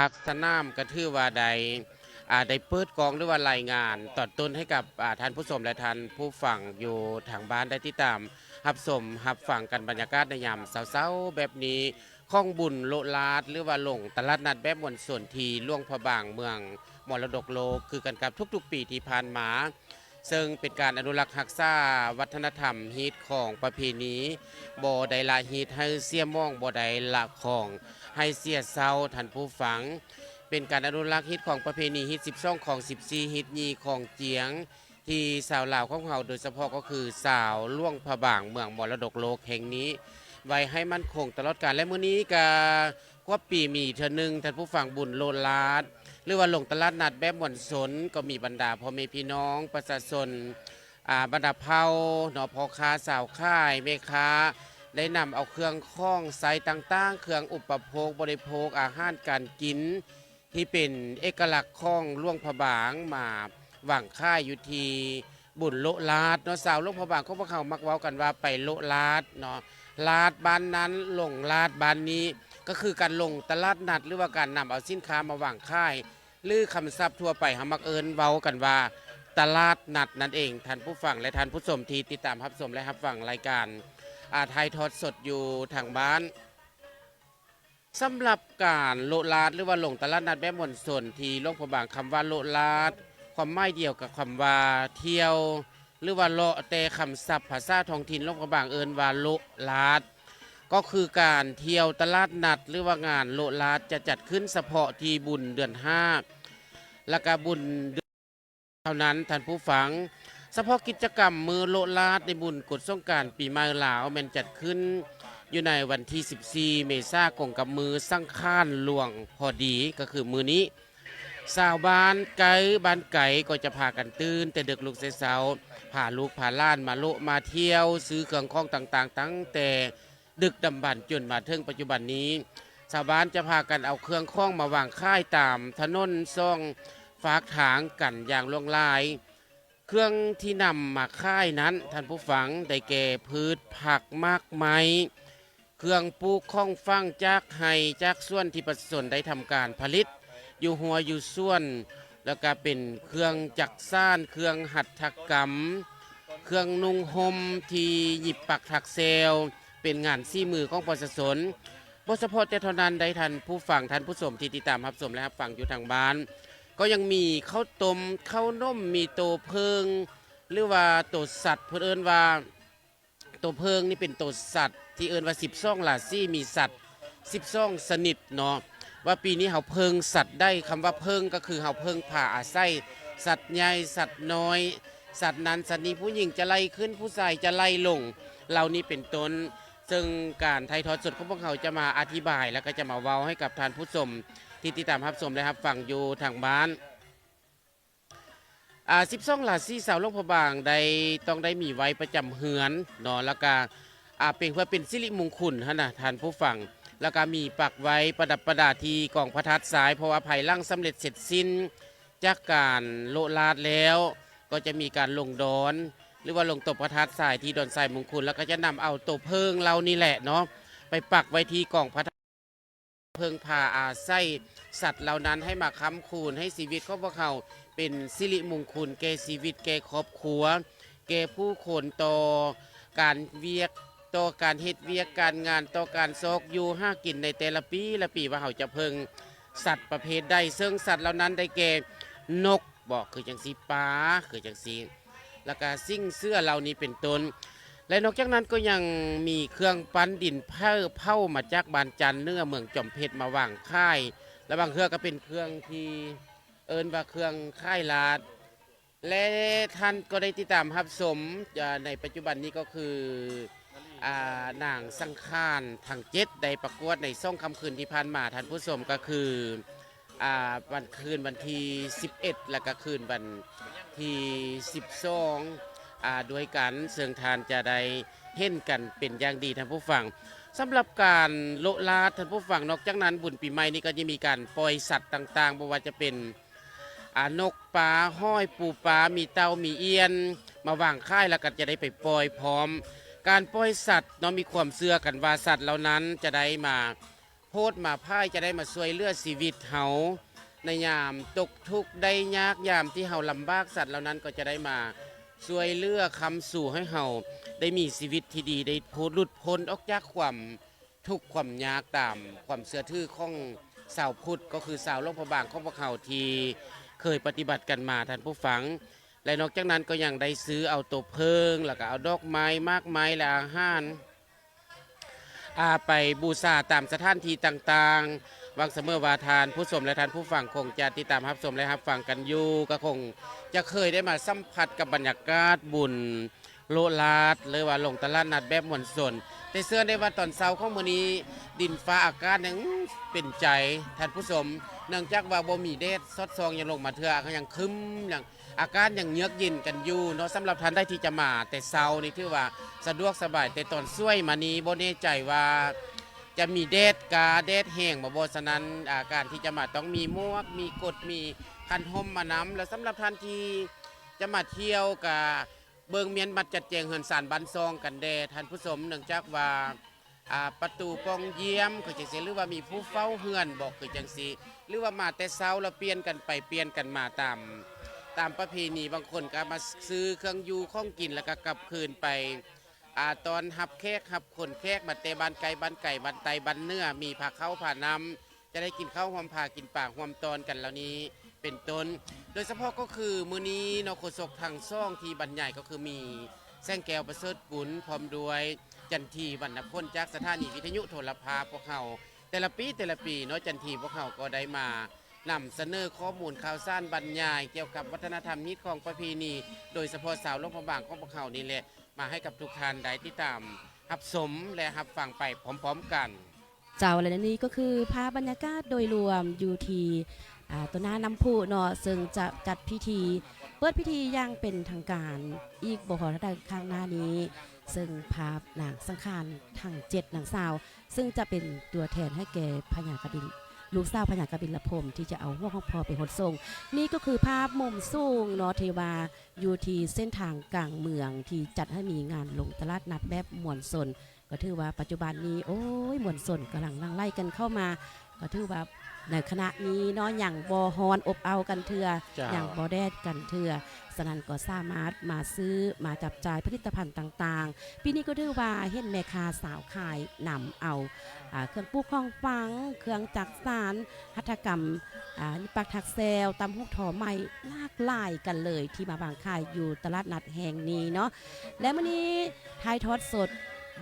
กสนามกระทือว่าใดได้เปิดกองหรือว่ารายงานตอนต้นให้กับท่านผู้ชมและท่านผู้ฟังอยู่ทางบ้านได้ติดตามรับชมรับฟังกันบรรยากาศในยามเช้าๆแบบนี้ข้องบุญโลลาดหรือว่าลงตลาดนัดแบบมวลส่วนทีล่วงพระบางเมืองมรดกโลกคือกันกับทุกๆปีที่ผ่านมาซึ่งเป็นการอนุรักษ์รักษาวัฒนธรรมฮีตของประเพณีบ่ได้ละฮีตให้เสียมองบ่ได้ละของให้เสียเศร้าท่านผู้ฟังเป็นการอนุรักษ์ฮิตของประเพณีฮิต12ของ14ฮิตยีของเจียงที่สาวลาวของเราโดยเฉพาะก็คือสาวล่วงพระบางเมืองมรดกโลกแห่งนี้ไว้ให้มั่นคงตลอดกาลและมื้อนี้ก็กว่าปีมีเทื่อนึงท่านผู้ฟังบุญโลลาดหรือว่าลงตลาดนัดแบบม่วนสนก็มีบรรดาพ่อแม่พี่น้องประชาชนบรรดาเผ่าเนาะพ่อค้าสาวค่ายแม่ค้าได้นำเอาเครื่องข้องใส่ต่างๆเครื่องอุปโภคบริโภคอาหารการกินที่เป็นเอกลักษณ์ของล่วงพระบางมาหวังค่ายอยู่ที่บุญโลลาดเนาะสาวล่วงพระบางเขามักเว้ากันว่าไปโลลาดเนาะลาดบ้านนั้นลงลาดบ้านนี้ก็คือการลงตลาดนัดหรือว่าการนำเอาสินค้ามาหวังค่ายหรือคำศัพท์ทั่วไปเขามักเอิ้นเว้ากันว่าตลาดนัดนั่นเองท่านผู้ฟังและท่านผู้ชมที่ติดตามรับชมและรับฟังรายการไทยทอดสดอยู่ทางบ้านสำหรับการโลลาดหรือว่าลงตลาดนัดแบบมวลชนที่หลวงพระบางคำว่าโลลาดความหมายเดียวกับคำว่าเที่ยวหรือว่าเลาะแต่คำศัพท์ภาษาท้องถิ่นหลวงพระบางเอิ้นว่าโลลาดก็คือการเที่ยวตลาดนัดหรือว่างานโลลาดจะจัดขึ้นเฉพาะที่บุญเดือน5และก็บุญเท่านั้นท่านผู้ฟังเฉพาะกิจกรรมมือโลลาดในบุญกฎสงกรานต์ปีใหม่ลาวแมันจัดขึ้นอยู่ในวันที่14เมษายนกับมือสังขารหลวงพอดีก็คือมือนี้ชาวบ้านไกลบ้านไก่ก็จะพากันตื่นแต่ดึกลุกเช้าพาลูกพาล้านมาโลมาเที่ยวซื้อเครื่องของต่างๆตั้งแต่ดึกดำบรรพ์จนมาถึงปัจจุบันนี้ชาวบ้านจะพากันเอาเครื่องข้องมาวางค่ายตามถนนซ่องฝากถางกันอย่างล่วงลายเครื่องที่นำมาค่ายนั้นท่านผู้ฟังได้แก่พืชผักมากไม้เครื่องปลูกข้องฟังจากไห้จากส่วนที่ประชาชนได้ทำการผลิตอยู่หัวอยู่ส่วนแล้วก็เป็นเครื่องจักสานเครื่องหัตถกรรมเครื่องนุ่งห่มที่หยิบปักถักเซลเป็นงานซี่มือของประชาชนบ่เฉพาะแต่เท่านั้นได้ท่านผู้ฟังท่านผู้ชมที่ติดตามรับชมและรับฟังอยู่ทางบ้านก็ยังมีข้าวต้มข้าวนมมีโตเพิงหรือว่าโตสัตว์เพื่นเอิ้นว่าโตเพิงนี่เป็นโตสัตว์ที่เอิ้นว่า12ราศีมีสัตว์12ชนิดเนาะว่าปีนี้เฮาเพิงสัตว์ได้คำว่าเพิงก็คือเฮาเพิงผ่าอาศัยสัตว์ใหญ่สัตว์น้อยสัตว์นั้นสัตว์นี้ผู้หญิงจะไล่ขึ้นผู้ชายจะไล่ลงเหล่านี้เป็นต้นซึ่งการไทยทอดสดของพวกเขาจะมาอธิบายแล้วก็จะมาเว้าให้กับท่านผู้ชมที่ติดตามรับชมและรับฟังอยู่ทางบ้าน12ราศีสาวหลวงพระบางได้ต้องได้มีไว้ประจำเฮือนเนาะแล้วก็เป็นเพื่อเป็นสิริมงคลฮะนะท่านผู้ฟังแล้วก็มีปักไว้ประดับประดาที่กองพระทัดสายเพราะว่าภายหลังสำเร็จเสร็จสิ้นจากการโลลาดแล้วก็จะมีการลงดอนหรือว่าลงตบพระทัดสายที่ดอนทรายมงคลแล้วก็จะนำเอาตัวเพิงเรานี่แหละเนาะไปปักไว้ที่กองพระทัดเพิงพาอาศัยสัตว์เหล่านั้นให้มาค้ำคูณให้ชีวิตของพวกเขาเป็นสิริมงคลแก่ชีวิตแก่ครอบครัวแก่ผู้คนต่อการเวียกต่อการเฮ็ดเวียกการงานต่อการซอกอยู่ห้ากินในแต่ละปีละปีว่าเขาจะเพิงสัตว์ประเภทใดซึ่งสัตว์เหล่านั้นได้แก่นกบอกคือจังสีปลาคือจังสีแล้วก็สิ่งเสื้อเหล่านี้เป็นต้นและนอกจากนั้นก็ยังมีเครื่องปั้นดินเผามาจากบานจันเนื้อเมืองจอมเพชรมาวางค่ายและบางเครื่องก็เป็นเครื่องที่เอิ้นว่าเครื่องค่ายลาดและท่านก็ได้ติดตามรับชมในปัจจุบันนี้ก็คือนางสังขารทาง7ได้ประกวดในซ่องคำคืนที่ผ่านมาท่านผู้ชมก็คือวันคืนวันที่11และก็คืนวันที่12ด้วยกันเสื่องทานจะได้เห็นกันเป็นอย่างดีท่านผู้ฟังสำหรับการโลลาท่านผู้ฟังนอกจากนั้นบุญปีใหม่นี้ก็จะมีการปล่อยสัตว์ต่างๆไม่ว่าจะเป็นนกปลาห้อยปูปลามีเต่ามีเอียนมาวางค่ายแล้วก็จะได้ไปปล่อยพร้อมการปล่อยสัตว์เนาะมีความเชื่อกันว่าสัตว์เหล่านั้นจะได้มา โพดมาพ่ายจะได้มาช่วยเหลือชีวิตเฮาในยามตกทุกข์ได้ยากยามที่เฮาลำบากสัตว์เหล่านั้นก็จะได้มาช่วยเหลือคำสู่ให้เฮาได้มีชีวิตที่ดีได้พ้นหลุดพ้นออกจากความทุกข์ความยากตามความเชื่อถือของชาวพุทธก็คือชาวโลกพระบางของพวกเขาที่เคยปฏิบัติกันมาท่านผู้ฟังและนอกจากนั้นก็ยังได้ซื้อเอาตัวเพิงแล้วก็เอาดอกไม้มากมายและอาหารไปบูชาตามสถานที่ต่างๆวังเสมอวาทานผู้ชมและท่านผู้ฟังคงจะติดตามรับชมและรับฟังกันอยู่ก็คงจะเคยได้มาสัมผัสกับบรรยากาศบุญโลลาดหรือว่าลงตลาดนัดแบบมวลชนแต่เชื่อได้ว่าตอนเช้าของมื้อนี้ดินฟ้าอากาศยังเป็นใจท่านผู้ชมเนื่องจากว่าบ่มีแดดสดส่องยังลงมาเถื่อเขายังครึ้มอย่างอากาศยังเยือกเย็นกันอยู่เนาะสำหรับท่านได้ที่จะมาแต่เช้านี่ถือว่าสะดวกสบายแต่ตอนช่วยมานี้บ่แน่ใจว่าจะมีแดดกาแดดแห้งบ่ฉะนั้นการที่จะมาต้องมีหมวกมีกดมีคันห่มมาน้ำแล้วสำหรับท่านที่จะมาเที่ยวกับเบิงเมียนบัดจัดแจงเฮือนสารบันซองกันแดท่านผู้ชมเนื่องจากว่าประตูปองเยี่ยมคือจังซี่หรือว่ามีผู้เฝ้าเฮือนบอกคือจังซี่หรือว่ามาแต่เช้าแล้วเปลี่ยนกันไปเปลี่ยนกันมาตามประเพณีบางคนก็มาซื้อเครื่องอยู่ของกินแล้วก็กลับคืนไปตอนหับแขกหับคนแขกบัดเตบันไก่บันไก่บันไตบันเนื้อมีผักเข้าผ่าน้ำจะได้กินข้าวหอมผ่ากินปากหอมตอนกันเหล่านี้เป็นต้นโดยเฉพาะก็คือมื้อนี้นโฆษกทางซ่องที่บรรยายก็คือมีแซงแก้วประเสริฐกุลพร้อมด้วยจันทีวรรณพลจากสถานีวิทยุโทรภาพพวกเขาแต่ละปีเนาะจันทีพวกเขาก็ได้มานำเสนอข้อมูลข่าวสารบรรยายเกี่ยวกับวัฒนธรรมฮิตของประเพณีโดยเฉพาะสาวโลกพระบางของพวกเขานี่แหละมาให้กับทุกท่านได้ติดตามรับชมและรับฟังไปพร้อมๆกันเจ้าและนี้ก็คือภาพบรรยากาศโดยรวมอยู่ที่ตัวหน้าน้ำพุเนาะซึ่งจะจัดพิธีเปิดพิธีอย่างเป็นทางการอีกบ่ฮอดได้ข้างหน้านี้ซึ่งภาพนางสังขารทั้ง7นางสาวซึ่งจะเป็นตัวแทนให้แก่พญากบินลูกสาวพญากบินละพรมที่จะเอาหัวของพ่อไปหดทรงนี่ก็คือภาพมุมสูงเนาะเทวาอยู่ที่เส้นทางกลางเมืองที่จัดให้มีงานลงตลาดนัดแบบมวลชนก็ถือว่าปัจจุบันนี้โอ้ยมวลชนกำลังนั่งไล่กันเข้ามาก็ถือว่าในคณะนี้เนาะอย่างบอฮอนอบเอากันเถื่ออย่างบอแดดกันเถื่อสนันก็สามารถมาซื้อมาจับจ่ายผลิตภัณฑ์ต่างๆปีนี้ก็ถือว่าเห็นแม่ค้าสาวขายนำเอาเครื่องปลูกของฟังเครื่องจักสานหัตถกรรมปักถักแซวตำฮุกถอใหม่หลากหลายกันเลยที่มาบางขายอยู่ตลาดนัดแห่งนี้เนาะและวันนี้ถ่ายทอดสด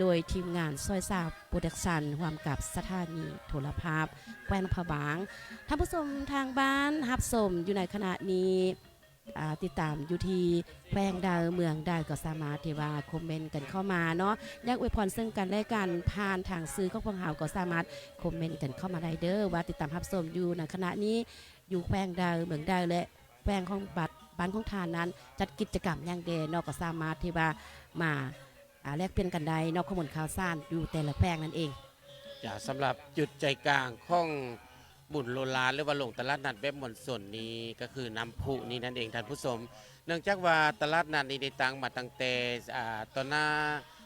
โดยทีมงานซอยซาโปรดักชันร่วมกับสถานีโทรภาพแคว้นพะบางท่านผู้ชมทางบ้านรับชมอยู่ในขณะนี้ติดตามอยู่ที่แขวงดาวเมืองได้ก็สามารถที่ว่าคอมเมนต์กันเข้ามาเนาะอยากอวยพรซึ่งกันและกันผ่านทางซื้อของพวกเราก็สามารถคอมเมนต์กันเข้ามาได้เด้อว่าติดตามรับชมอยู่ในขณะนี้อยู่แขวงดาวเมืองดาวและแขวงของบัตรบ้านของทานนั้นจัดกิจกรรมอย่างเดนก็สามารถที่ว่ามาแลกเปลี่ยนกันได้นอกข้อมูลข่าวสารอยู่แต่ละแขวงนั่นเองสำหรับจุดใจกลางของบุญโลลาหรือว่าลงตลาดนัดแบบมวลชนนี้ก็คือน้ำพุนี่นั่นเองท่านผู้ชมเนื่องจากว่าตลาดนัดนี้ได้ตั้งมาตั้งแต่ตอนหน้า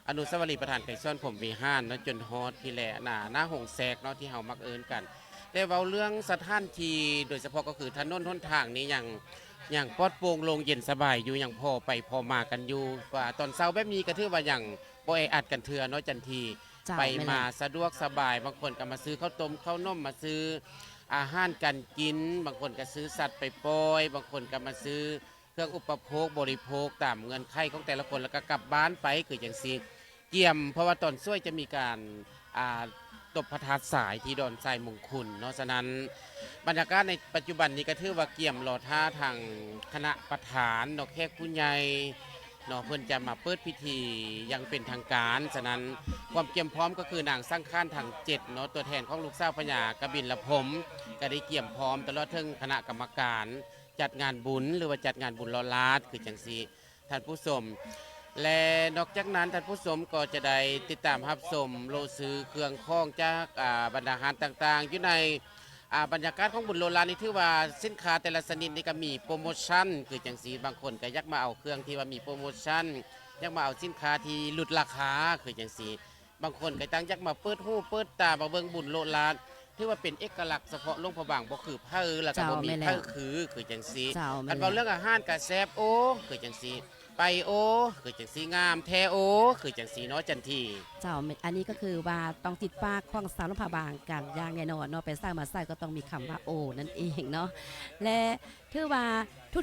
อนุสาวรีย์ประธานไก่ซ้อนผมวีห้านจนฮอดพี่แหละหน้าหงแซกเนาะที่เฮามักเอิญกันแต่เว้าเรื่องสถานที่โดยเฉพาะก็คือถนนหนทางนี้อย่างปลอดโปร่งโล่งเย็นสบายอยู่อย่างพอไปพอมากันอยู่ว่าตอนเช้าแบบนี้ก็ถือว่าอย่างบ่แออัดกันเถื่อเนาะจันทีไปมาสะดวกสบายบางคนก็มาซื้อข้าวต้มข้าวนมมาซื้ออาหารกันกินบางคนก็ซื้อสัตว์ไปปล่อยบางคนก็มาซื้อเครื่องอุปโภคบริโภคตามเงินไขของแต่ละคนแล้วก็กลับบ้านไปคืออย่างซีเกี่ยมเพราะว่าตอนช่วยจะมีการตบพระทัดสายที่ดอนทรายมงคลเนาะฉะนั้นบรรยากาศในปัจจุบันนี้ก็ถือว่าเกี่ยมรอท่าทางคณะประธานนกแขกผู้ใหญ่เนาะเพิ่นจะมาเปิดพิธียังเป็นทางการฉะนั้นความเกี่ยมพร้อมก็คือนางสร้างข้านทาง7เนาะตัวแทนของลูกสาวพญากบินละผมก็ได้เกี่ยมพร้อมตลอดถึงคณะกรรมการจัดงานบุญหรือว่าจัดงานบุญลอลาดคือจังซี่ท่านผู้ชมและนอกจากนั้นท่านผู้ชมก็จะได้ติดตามรับชมโลซื้อเครื่องข้องจากบรรดาอาหารต่างๆอยู่ในบรรยากาศของบุญโลลานี่ถือว่าสินค้าแต่ละชนิดนี่ก็มีโปรโมชั่นคือจังสีบางคนก็ยักมาเอาเครื่องที่ว่ามีโปรโมชั่นยักมาเอาสินค้าที่ลดราคาคือจังสีบางคนก็ตั้งยักมาเปิดหูเปิดตามาเบิ่งบุญโลลา ถือว่าเป็นเอกลักษณ์เฉพาะหลวงพระบางบ่คือผ้าแล้วก็บ่มี เจ้าแม่แล้ว ผ้าคือจังซี่ เจ้าแม่ อัน น เว้า แล้ว เรื่องอาหารก็แซ่บโอคือจังซี่ไปโอคือจังซี่งามแท้โอคือจังซี่เนาะจันที เจ้าอันนี้ก็คือว่าต้องติดปากของสาวลำพาบางกันอย่างแน่นอนเนาะไปสร้างมาใส่ก็ต้องมีคำว่าโอนั่นเองเนาะและถือว่า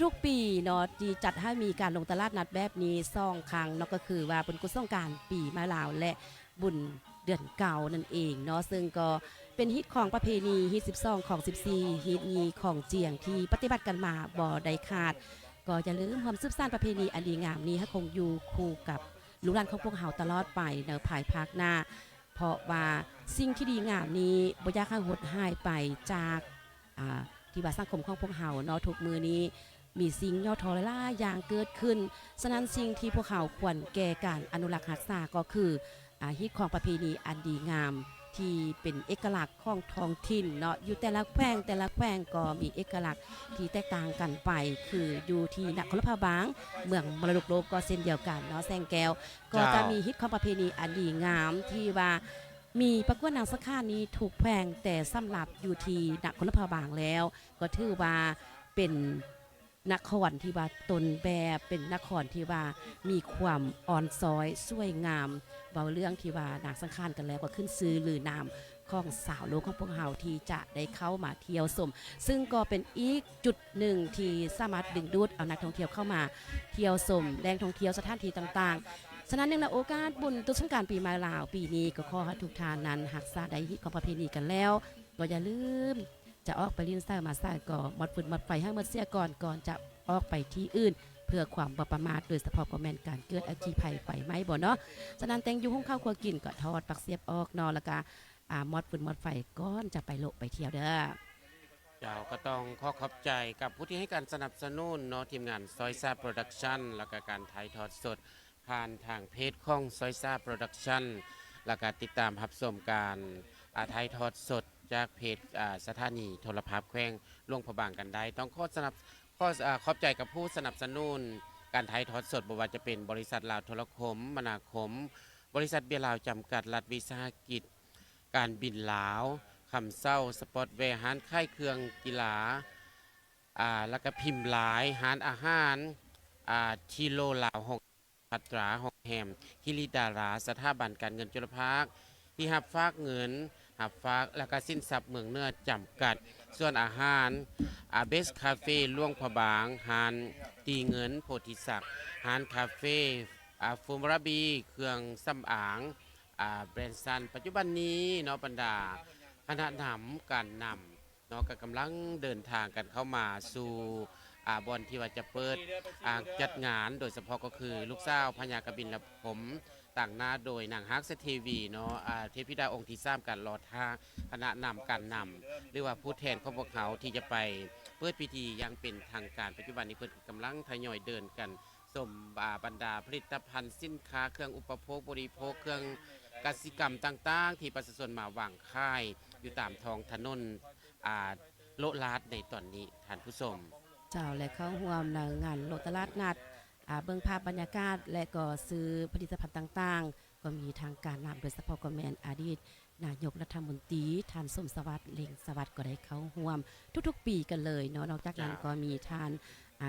ทุกๆปีเนาะที่จัดให้มีการลงตลาดนัดแบบนี้2 ครั้งเนาะก็คือว่าบุญกุศลสงกรานต์ปีมาลาวและบุญเดือนเก่านั่นเองเนาะซึ่งก็เป็นฮิตของประเพณีฮิต12ของ14ฮิตนี้ของเจียงที่ปฏิบัติกันมาบ่ได้ขาดก็อย่าลืมความสืบสานประเพณีอันดีงามนี้ให้คงอยู่คู่กับลูกหลานของพวกเฮาตลอดไปในภายภาคหน้า เพราะว่าสิ่งที่ดีงามนี้บ่อยากให้หดหายไปจากที่ว่าสังคมของพวกเฮาเนาะทุกมือนี้มีสิ่งย่อทอหลายๆอย่างเกิดขึ้นฉะนั้นสิ่งที่พวกเขาควรแก่การอนุรักษ์รักษาก็คือฮิตของประเพณีอันดีงามที่เป็นเอกลักษณ์ของท้องถิ่นเนาะอยู่แต่ละแขวงก็มีเอกลักษณ์ที่แตกต่างกันไปคืออยู่ที่นครพะบางเมืองมรดกโลกก็เช่นเดียวกันเนาะแซงแก้วก็จะมีฮิตของประเพณีอันดีงามที่ว่ามีประกวดนางสักข้านี้ถูกแพงแต่สำหรับอยู่ที่นครพะบางแล้วก็ถือว่าเป็นนครที่ว่าตนแบบเป็นนครที่ว่ามีความอ่อนซ้อยสวยงามเบาเรื่องที่ว่านางสังขารกันแล้วก็ขึ้นซื้อหรือนามของสาวโลกของพวกเราที่จะได้เข้ามาเที่ยวชมซึ่งก็เป็นอีกจุดหนึ่งที่สามารถดึงดูดเอานักท่องเที่ยวเข้ามาเที่ยวชมแหล่งท่องเที่ยวสถานที่ต่างๆฉะนั้นเนื่องในโอกาสบุญตุสงกรานต์ปีใหม่ลาวปีนี้ก็ขอให้ทุกท่านนั้นหักษาได้ฮิตของประเพณีกันแล้วก็อย่าลืมจะออกไปลินซ่ามาซ่าก็หมดฟืนหมดไฟให้หมดเสียก่อนจะออกไปที่อื่นเพื่อความบ่ประมาทโดยเฉพาะก็แม่นการเกิดอัคคีภัยไฟไหม้บ่เนาะฉะนั้นแตงอยู่ห้องข้าวครัวกินก็ทอดปักเสียบออกเนาะแล้วก็หมดฟืนหมดไฟก่อนจะไปโลกไปเที่ยวเด้อ เจ้าก็ต้องขอขอบใจกับผู้ที่ให้การสนับสนุนเนาะทีมงานซอยซาโปรดักชั่นแล้วก็การถ่ายทอดสดผ่านทางเพจของซอยซาโปรดักชั่นแล้วก็ติดตามรับชมการถ่ายทอดสดจากเพจสถานีโทรภาพแขวงหลวงพระบางกันได้ต้องขอบใจกับผู้สนับสนุนการถ่ายทอดสดบ่ว่าจะเป็นบริษัทลาวโทรคมมนาคม บริษัทเบียร์ลาวจำกัดรัฐวิสาหกิจการบินลาวคำเศร้าสปอร์ตแวร์ห้านค่ายเครื่องกีฬาแล้วก็พิมพ์หลายห้านอาหารทีโลลาวหกพัตราหกแฮมฮิริดาราสถาบันการเงินจุลภาคที่หับฝากเงินหับฝากแล้วก็สินทรัพย์เมืองเนื้อจำกัดส่วนอาหารเบสคาเฟ่ล่วงพะบางหานตีเงินโพธิศักดิ์หานคาเฟ่ฟูมราบีเครื่องสำอางแบรนด์ซันปัจจุบันนี้เนาะบรรดาคณะนำการนำเนาะก็กำลังเดินทางกันเข้ามาสู่บอนที่ว่าจะเปิดจัดงานโดยเฉพาะก็คือลูกสาวพญากบินและผมต่างหน้าโดยนางฮักเซทีวีเนาะเทพธิดาองค์ที่3กันรอท่าคณะนำการนำหรือว่าผู้แทนของพวกเขาที่จะไปเปิดพิธีอยังเป็นทางการปัจจุบันนี้เพิ่นกำลังทยอยเดินกันสมบรรดาผลิตภัณฑ์สินค้าเครื่องอุปโภคบริโภคเครื่องกสิกรรมต่างๆที่ประชาชนมาวางค่ายอยู่ตามท้องถนนโลลาดในตอนนี้ท่านผู้ชม เจ้าและเข้าร่วมในงานโลตลาดนัดเบิ่งภาพบรรยากาศและก็ซื้อผลิตภัณฑ์ต่างๆก็มีทางการนำโดยเฉพาะก็แมนอดีตนายกรัฐมนตรีท่านสมสวัสดิ์เล็งสวัสดิ์ก็ได้เข้าร่วมทุกๆปีกันเลยเนาะนอกจากนั้นก็มีท่าน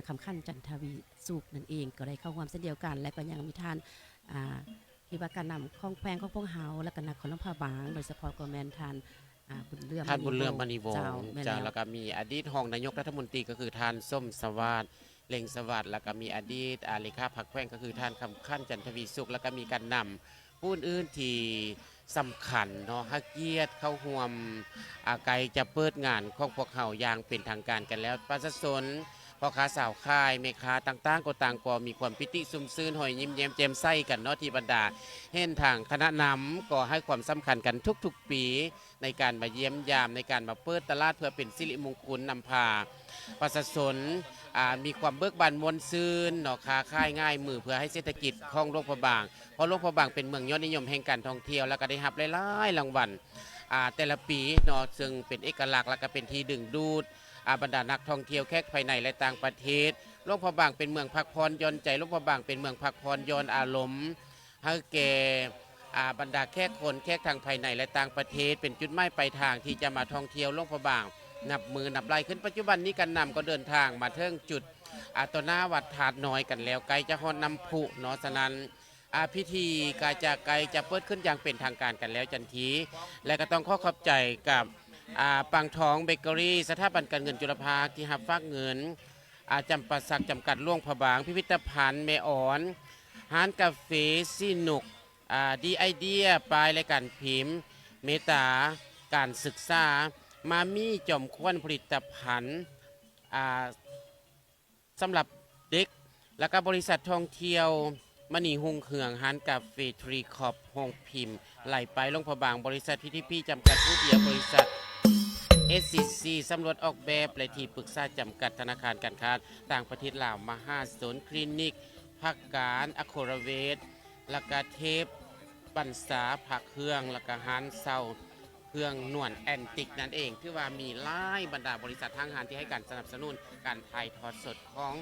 คำขั้นจันทวีสุขนั่นเองก็ได้เข้าร่วมเช่นเดียวกันและก็ยังมีท่านที่ว่าการนำของแพงของพวกเฮาและก็นักขนมผ้าบางโดยเฉพาะก็แมนท่านบุญเรื่อง ท่านบุญเรื่องมณีวงศ์ เจ้าแม่น เจ้า แล้ แล้ว วก็มีอดีตรองนายกรัฐมนตรีก็คือท่านส้มสวัสดิ์เล็งสวัสดิ์แล้วก็มีอดีตเลขาพรรคแขวงก็คือท่านคำขั้นจันทวีสุขแล้วก็มีการนำผู้อื่นที่สำคัญเนาะฮักเกียรติเข้าห่วมไกลจะเปิดงานของพวกเขาอย่างเป็นทางการกันแล้วประชาชนพ่อค้าสาวค่ายแม่ค้าต่างๆก็ต่างก็มีความปิติซุมซื่นหอยยิ้มแย้มแจ่มใสกันเนาะที่บรรดาเห็นทางคณะนำก็ให้ความสำคัญกันทุกๆปีในการมาเยี่ยมยามในการมาเปิดตลาดเพื่อเป็นสิริมงคลนำพาประชาชนมีความเบิกบานมวลซื่นเนาะค้าขายง่ายมือเพื่อให้เศรษฐกิจของโลกพะบางเพราะโลกพะบางเป็นเมืองยอดนิยมแห่งการท่องเที่ยวแล้วก็ได้รับหลายๆรางวัลแต่ละปีเนาะซึ่งเป็นเอกลักษณ์และก็เป็นที่ดึงดูดบรรดานักท่องเที่ยวแขกภายในและต่างประเทศโลกพะบางเป็นเมืองพักผ่อนหย่อนใจโลกพะบางเป็นเมืองพักผ่อนหย่อนอารมณ์ให้แก่ บรรดาแขกคนแขกทางภายในและต่างประเทศเป็นจุดหมายปลายทางที่จะมาท่องเที่ยวหลวงพระบางนับมือนับไล่ขึ้นปัจจุบันนี้กันนำก็เดินทางมาเทิงจุดต่อหน้าวัดถาดน้อยกันแล้วไกลจะฮอดน้ำพุเนาะฉะนั้นพิธีกาจะไกลจะเปิดขึ้นอย่างเป็นทางการกันแล้วจันทีและก็ต้องขอขอบใจกับปังทองเบเกอรี่สถาบันการเงินจุลภาคที่รับฝากเงินจำปาสักจำกัดหลวงพระบางพิพิธภัณฑ์เมออนร้านกาแฟซีนุกดีไอเดียปลายรายการพิมพ์เมตาการศึกษามามีจอมควนผลิตภัณฑ์สำหรับเด็กแล้วก็บริษัทท่องเที่ยวมณีหุงเหืองฮันกาแฟทรีคอปโฮงพิมพ์ไหลไปลงพระบางบริษัทพีทีพีจำกัดผู้เดียวบริษัท SCC สำรวจออกแบบและที่ปรึกษาจำกัดธนาคารการค้าต่างประเทศลาวมหาสนคลินิกภาคการอโครเวทและก็เทพบรรษาผักเครื่องและก็ฮันเซาเครื่องนวลแอนติกนั่นเองที่ว่ามีหลายบรรดาบริษัททางหารที่ให้การสนับสนุนการถ่ายทอดสดของ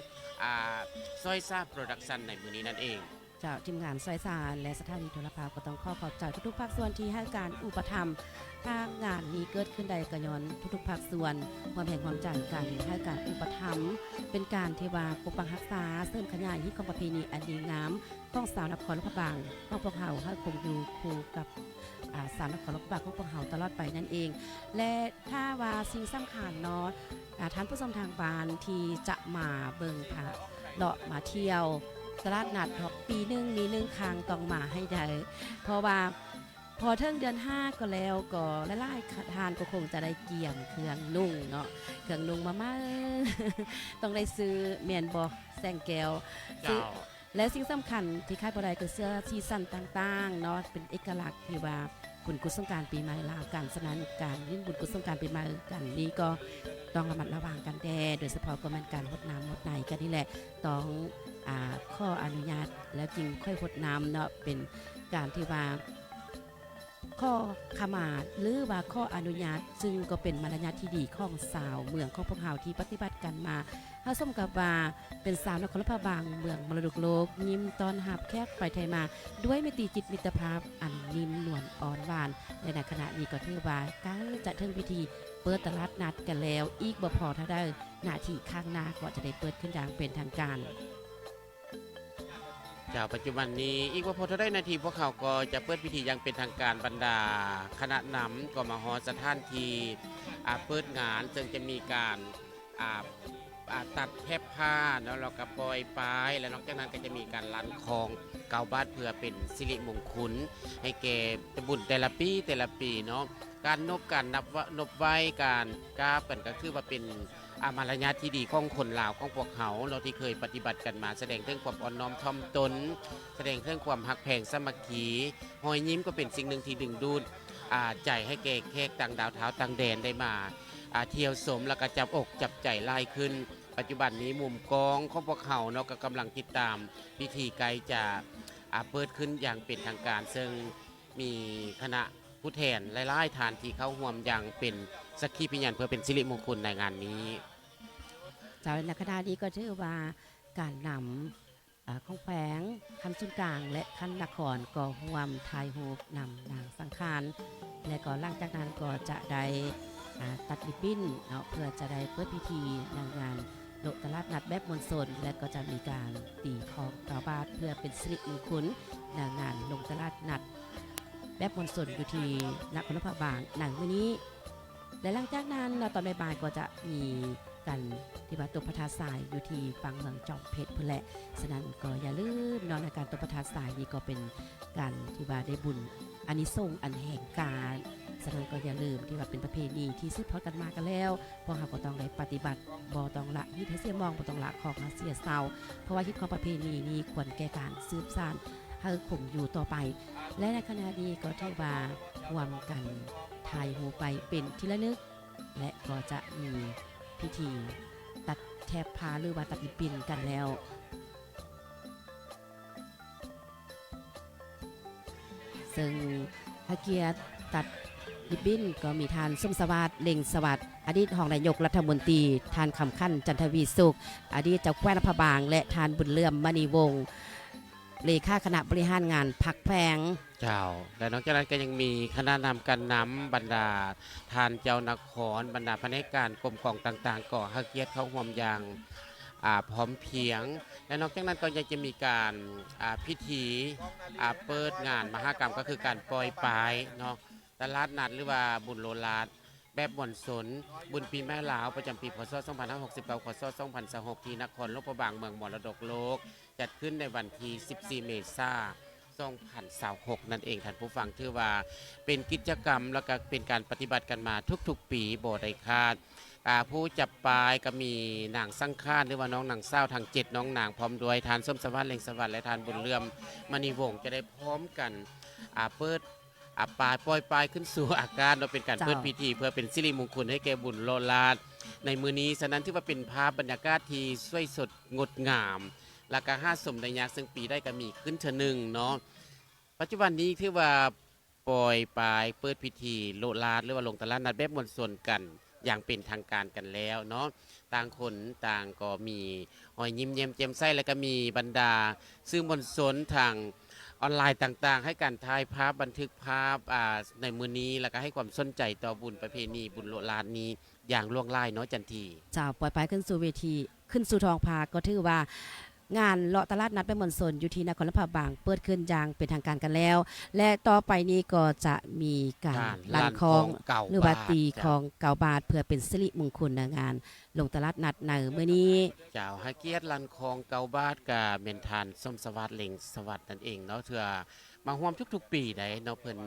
ซอยซ่าโปรดักชันในมือนี้นั่นเอง เจ้าทีมงานซอยสารและสถานีโทรภาพก็ต้องขอขอบใจทุกๆภาคส่วนที่ให้การอุปถัมภ์ทางงานนี้เกิดขึ้นใดกระยอนทุกๆภาคส่วนความแห่งความใจกันให้การอุปถัมภ์เป็นการเทวาปกปักรักษาเสริมขยายที่ของประเพณีอันดีงามของสาวนครหลวงพระบางของพวกเราให้คงอยู่คู่กับสาวนครหลวงพระบางของพวกเราตลอดไปนั่นเอง และถ้าว่าสิ่งสำคัญเนาะท่านผู้ชมทางบ้านที่จะมาเบิ่งพระเลาะมาเที่ยวตลาดนัดปีหนึ่งมีหนึ่งครั้งต้องมาให้ได้เพราะว่าพอเทิงเดือน5ก็แล้วก็หลายๆทานก็คงจะได้เกี่ยมเครื่องนุ่งเนาะเครื่องนุ่งมา ต้องได้ซื้อเมียนบอแซงแก้วซื้อและสิ่งสำคัญที่คาดบ่ได้คือเสื้อซีซั่นต่างๆเนาะเป็นเอกลักษณ์ที่ว่าบุญกุศลสงกรานต์ปีใหม่ลาวกันฉะนั้นการยื่นบุญกุศลสงกรานต์ปีใหม่กันนี้ก็ต้องระมัดระวังกันแด่โดยเฉพาะก็มันการหดน้ำหดในกันนี่แหละต้องข้ออนุญาตแล้วจึงค่อยหดน้ำเนาะเป็นการที่ว่าข้อขมาดหรือว่าข้ออนุญาตซึ่งก็เป็นมารยาทที่ดีของสาวเมืองของพวกเราที่ปฏิบัติกันมาถ้าสมกับว่าเป็นสาวนครพระบางเมืองมรดกโลกยิ้มตอนหับแขกไปไทยมาด้วยมิติจิตมิตรภาพอันนิ่มนวลอ่อนหวานและในขณะนี้ก็ถือว่าใกล้จะถึงพิธีเปิดตลาดนัดกันแล้วอีกบ่พอถ้าได้หน้าที่ข้างหน้าก็จะได้เปิดขึ้นอย่างเป็นทางการจากปัจจุบันนี้อีกว่าพอเท่าได้นาทีพวกเขาก็จะเปิดพิธีอย่างเป็นทางการบรรดาคณะนำก็มาฮอสถานที่เปิดงานซึ่งจะมีการตัดแทบผ้าแล้วเราก็ปล่อยปลายและนอกจากนั้นก็จะมีการลั่นคองเกาบาดเพื่อเป็นสิริมงคลให้แก่บุญแต่ละปีเนาะการนบการนบไหว้การกราบกันก็คือว่าเป็นมารยาทที่ดีของคนลาวของพวกเขาเราที่เคยปฏิบัติกันมาแสดงถึงความอ่อนน้อมถ่อมตนแสดงถึงความหักแพงสามัคคีหอยยิ้มก็เป็นสิ่งหนึ่งที่ดึงดูดใจให้แก่แขกต่างดาวเท้าต่างแดนได้มาเที่ยวสมแล้วก็จับอกจับใจไล่ขึ้นปัจจุบันนี้มุมกองของพวกเขาเนาะก็กำลังติดตามพิธีไกลจะเปิดขึ้นอย่างเป็นทางการซึ่งมีคณะผู้แทนหลายๆทานที่เข้าร่วมอย่างเป็นสักขีพยานเพื่อเป็นสิริมงคลในงานนี้จากในคณะนี้ก็ชื่อว่าการนำของแฝงคันสุนกลางและคันนครก็ร่วมทายฮูกนำนางสังขารและก็หลังจากนั้นก็จะได้ตัดริบบิ้นเนาะเพื่อจะได้เปิดพิธีในงานโลกตลาดนัดแบบมวลชนและก็จะมีการตีทองกาบาทเพื่อเป็นสิริมงคลในงานลงตลาดนัดแบบมวลชนอยู่ที่นครพระบางหนังมื้อนี้และหลังจากนั้นตอนบ่ายๆก็จะมีกันที่วัดตุพระธาตุทรายอยู่ที่ฝั่งเมืองจอมเพชรพุ่นแหละฉะนั้นก็อย่าลืมเนาะในการตุพระธาตุทรายนี้ก็เป็นการที่ว่าได้บุญอานิสงส์อันแห่งการฉะนั้นก็อย่าลืมที่ว่าเป็นประเพณีที่สืบทอดกันมากันแล้วพวกเราก็ต้องได้ปฏิบัติบ่ต้องละฮิตให้เสียมองบ่ต้องละของให้เสียเศร้าเพราะว่าฮิตของประเพณีนี้ควรแก่การสืบสานให้คงอยู่ต่อไปและในขณะนี้ก็ถือว่าร่วมกันถ่ายรูปไปเป็นที่ระลึกและก็จะมีพิธีตัดแทบผ้าหรือว่าตัดริบบิ้นกันแล้วซึ่งฮาเกียตัดริบบิ้นก็มีทานส้มสวัสดิ์เล็งสวัสดิ์อดีตรองนายกรัฐมนตรีทานคำขั้นจันทวีสุขอดีตเจ้าแคว้นพระบางและทานบุญเลื่อมมณีวงศ์ เลขาคณะบริหารงานพักแพงเจ้าและนอกจากนั้นก็ยังมีคณะนำการนำบรรดาทานเจ้านครบรรดาพนักงานกรมกองต่างๆก่อให้เกียรติเข้าร่วมอย่างพร้อมเพรียงและนอกจากนั้นก็ยังจะมีการพิธีเปิดงานมหกรรมก็คือการปล่อยปลายเนาะตลาดนัดหรือว่าบุญโลลาดแบบม่วนสนบุญปีแม่ลาวประจำปีพศ2569พศ2026ที่นครหลวงพระบางเมืองมรดกโลกจัดขึ้นในวันที่14เมษายน2026นั่นเองท่านผู้ฟังถือว่าเป็นกิจกรรมแล้วก็เป็นการปฏิบัติกันมาทุกๆปีบ่ได้คาดผู้จับปลายก็มีนางสังฆานหรือว่าน้องนางเศร้าทาง7น้องนางพร้อมด้วยทานส้มสวัสดิ์เล็งสวัสดิ์และทานบุญเลื่อมมณีวงศ์จะได้พร้อมกันเปิดปลายปล่อยปลายขึ้นสู่อากาศเราเป็นการเปิดพิธีเพื่อเป็นสิริมงคลให้แก่บุญโลลาดในมือนี้ฉะนั้นที่ว่าเป็นภาพบรรยากาศที่สวยสดงดงามและก็ห้าสมในยักษ์ซึ่งปีได้ก็มีขึ้นเชนึงเนาะปัจจุบันนี้ที่ว่าปล่อยปลายเปิดพิธีโลลาดหรือว่าลงตลาดนัดแบบมวลชนกันอย่างเป็นทางการกันแล้วเนาะต่างคนต่างก็มีหอยยิ้มเยี่ยมเจียมไส้แล้วก็มีบรรดาซึ่งมวลชนทางออนไลน์ต่างๆให้การถ่ายภาพบันทึกภาพในมือนี้แล้วก็ให้ความสนใจต่อบุญประเพณีบุญโลลานนี้อย่างล่วงไล่เนาะจันทีจ้าปล่อยไปขึ้นสู่เวทีขึ้นสู่ทองพาก็ถือว่างานเลาะตลาดนัดแบบมวลชนอยู่ที่นครหลวงพระบางเปิดขึ้นอย่างเป็นทางการกันแล้ว และต่อไปนี้ก็จะมีการลั่นคองหรือว่าตีของเก่าบาทเพื่อเป็นสิริมงคลในงานลงตลาดนัดในมื้อนี้เจ้าให้เกียรติลั่นคองเก่าบาทกับเมนทานส้มสวัสดิ์เล็งสวัสดิ์นั่นเองเนาะเถื่อมาร่วมทุกๆปีได้เนาะเพิ่น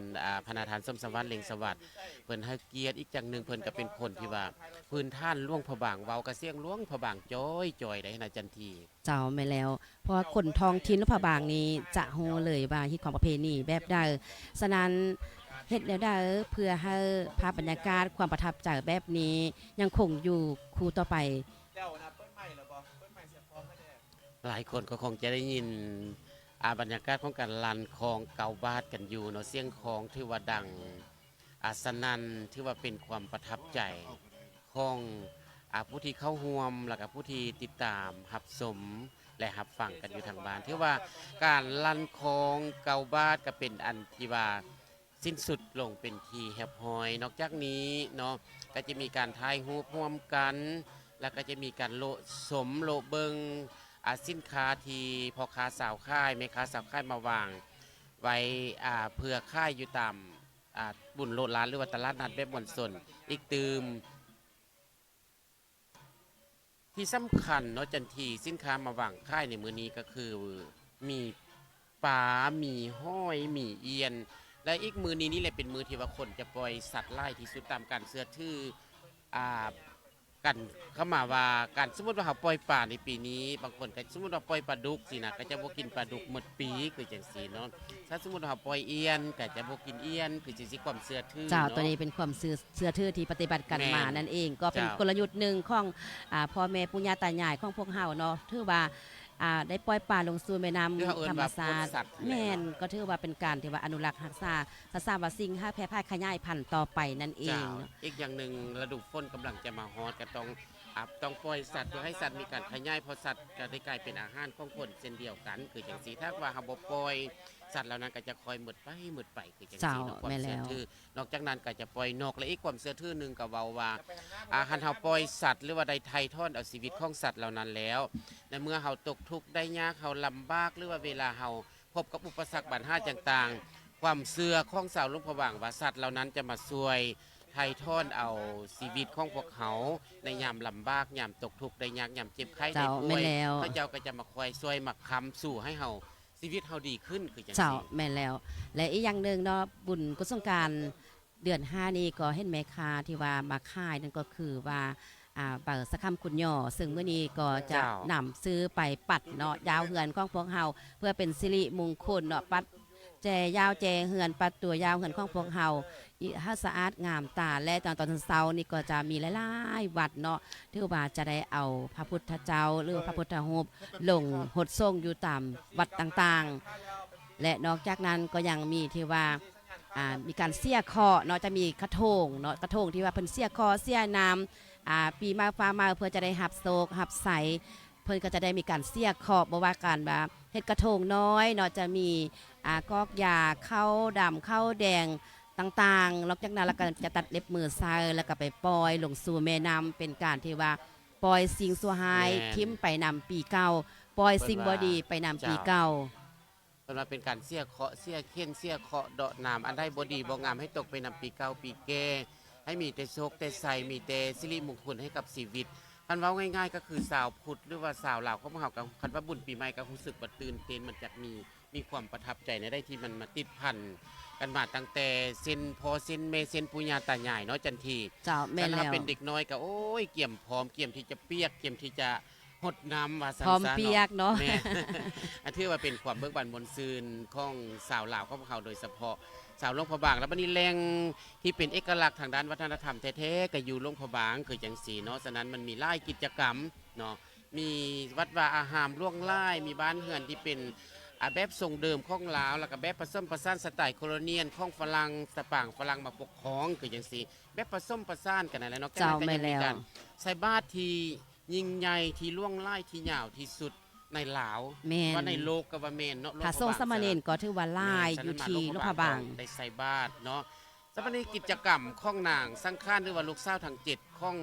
พนาทานส้มสวัสดิ์เล็งสวัสดิ์เพิ่นให้เกียรติอีกจังหนึ่งเพิ่นก็เป็นคนที่ว่าพื้นท่านล่วงพระบางเว้ากระเสียงล่วงพระบางจ้อยได้นะจันทีเจ้าไม่แล้วเพราะคนท้องถิ่นพระบางนี้จะโฮเลยว่าฮิตของประเพณีแบบใดฉะนั้นเฮ็ดแล้วได้เพื่อให้ภาพบรรยากาศความประทับใจแบบนี้ยังคงอยู่คู่ต่อไปหลายคนก็คงจะได้ยินบรรยากาศของการลั่นคองเก่าบาทกันอยู่เนาะเสียงของที่ว่าดังสนั่นที่ว่าเป็นความประทับใจของผู้ที่เข้าร่วมแล้วก็ผู้ที่ติดตามรับชมและรับฟังกันอยู่ทางบ้านที่ว่าการลั่นคองเก่าบาทก็เป็นอันที่ว่าสิ้นสุดลงเป็นทีแฮปฮอยนอกจากนี้เนาะก็จะมีการถ่ายรูปร่วมกันแล้วก็จะมีการโลสมโลเบิงสินค้าที่พ่อค้าสาวค่ายแม่ค้าสาวค่ายมาวางไว้เพื่อค่ายอยู่ตามบุญโลดร้านหรือว่าตลาดนัดแบบมวลชนอีกตืมที่สำคัญเนาะจันทีสินค้ามาวางค่ายในมือนี้ก็คือมีปลามีห้อยมีเอียนและอีกมือนี้นี่แหละเป็นมือที่ว่าคนจะปล่อยสัตว์ไล่ที่สุดตามการเสื้อทื่อกันเข้ามาว่าการสมมติว่าเขาปล่อยปลาในปีนี้บางคนก็สมมติว่าปล่อยปลาดุกสินะก็จะบ่กินปลาดุกหมดปีคือจังซี่เนาะถ้าสมมติว่าเขาปล่อยเอียนก็จะบ่กินเอียนคือจังซี่ความเชื่อถือเจ้าตัวนี้เป็นความเชื่อถือที่ปฏิบัติกันมานั่นเองก็เป็นกลยุทธ์หนึ่งของพ่อแม่ปู่ย่าตายายของพวกเฮาเนาะถือว่าได้ปล่อยปลาลงสู่แม่น้ำธรรมชาติแม่นก็ถือว่าเป็นการที่ว่าอนุรักษ์รักษาว่าสิ่งให้แพร่ขยายพันธุ์ต่อไปนั่นเองอีกอย่างหนึ่งฤดูฝนกำลังจะมาฮอดก็ต้องปล่อยสัตว์เพื่อให้สัตว์มีการขยายเพราะสัตว์ก็ได้กลายเป็นอาหารของคนเช่นเดียวกันคืออย่างสีถ้าว่าเราบ่ปล่อยสัตว์เหล่านั้นก็จะคอยหมดไปคืออย่างสีความเสื่อถือนอกจากนั้นก็จะปล่อยนกและอีกความเสื่อถือหนึ่งก็เว้าว่าคันเฮาปล่อยสัตว์หรือว่าได้ไถ่ทอดเอาชีวิตของสัตว์เหล่านั้นแล้วในเมื่อเฮาตกทุกข์ได้ยากเฮาลำบากหรือว่าเวลาเฮาพบกับอุปสรรคปัญหาต่างๆความเชื่อของชาวหลวงพระบางว่าสัตว์เหล่านั้นจะมาช่วยไถ่ทอดเอาชีวิตของพวกเขาในยามลำบากยามตกทุกข์ได้ยากยามเจ็บไข้ได้ป่วยพระเจ้าก็จะมาคอยช่วยมาค้ำสู่ให้เฮาชีวิตเฮาดีขึ้นคือจังซี่เจ้าแม่นแล้วและอีกอย่างนึงเนาะบุญกุศลการเดือน5นี้ก็เห็นแม่ค้าที่ว่ามาขายนั่นก็คือว่าเปิดสักคำคุณย่อซึ่งมื้อนี้ก็จะนำซื้อไปปัดเนาะยาวเหือนของพวกเฮาเพื่อเป็นสิริมงคลเนาะปัดแจยาวแจเหือนปัดตัวยาวเหือนของพวกเฮาให้สะอาดงามตาและตอนเช้านี่ก็จะมีหลายๆวัดเนาะที่ว่าจะได้เอาพระพุทธเจ้าหรือพระพุทธรูปลงหดทรงอยู่ตามวัดต่างๆและนอกจากนั้นก็ยังมีที่ว่ามีการเสียคอเนาะจะมีกระทงเนาะกระทงที่ว่าเพิ่นเสียคอเสียน้ำปีมาฟ้ามาเพื่อจะได้หับโศกหับใส เพิ่นก็จะได้มีการเสียขอบบ่ว่าการว่าเฮ็ดกระทงน้อยเนาะจะมีกอกยาข้าวดำข้าวแดงต่างๆหลังจากนั้นแล้วก็จะตัดเล็บมือใส่แล้วก็ไปปล่อยลงสู่แม่น้ำเป็นการที่ว่าปล่อยสิ่งชั่วร้ายทิ่มไปนำปีเก่าปล่อยสิ่งบ่ดีไปนำปีเก่าเพิ่นว่าเป็นการเสียเคราะห์เสียเข็นเสียเคราะห์เดาะน้ำอันใดบ่ดีบ่งามให้ตกไปนำปีเก่าปีแก่ให้มีแต่โชคแต่ไสมีแต่สิริมงคลให้กับชีวิตคันเว้าง่ายๆก็คือชาวพุทธหรือว่าชาวลาวของเฮาก็คันว่าบุญปีใหม่ก็รู้สึกว่าตื่นเต้นมันจะมีความประทับใจในได้ที่มันมาติดพันกันมาตั้งแต่เส้นพ่อเส้นแม่เส้นปู่ย่าตายายเนาะจันทีเจ้าแม่นแล้วถ้าเป็นเด็กน้อยก็โอ้ยเกี่ยมพร้อมเกี่ยมที่จะเปียกเกี่ยมที่จะหดน้ำว่าซั่น พร้อม ซะ เปียกเนาะ แม่ อันถือว่าเป็นความเบิกบานมนต์ซืนของสาวลาวของเขาโดยเฉพาะสาวหลวงพระบางแล้วบัดนี้แรงที่เป็นเอกลักษณ์ทางด้านวัฒนธรรมแท้ๆก็อยู่หลวงพระบางคือจังซี่เนาะฉะนั้นมันมีหลายกิจกรรมเนาะมีวัดวาอาหามล่วงล่ายมีบ้านเรือนที่เป็นแบบทรงเดิมของลาวแล้วก็แบบผสมผสานสไตล์โคโลเนียลของฝรั่งสปางฝรั่งมาปกครองคือจังซี่แบบผสมผสานกันนั่นแหละเนาะ เจ้าไม่แล้ว ใส่บาตรที่ยิ่งใหญ่ที่ล่วงล่ายที่ยาวที่สุดในลาว แม่น ว่าในโลกก็ว่าแม่นเนาะ พระทรงสามเณรก็ถือว่าหลายอยู่ที่หลวงพระบาง ได้ใส่บาตรเนาะสำหรับในกิจกรรมของนางสังฆานหรือว่าลูกสาวทั้ง7ของ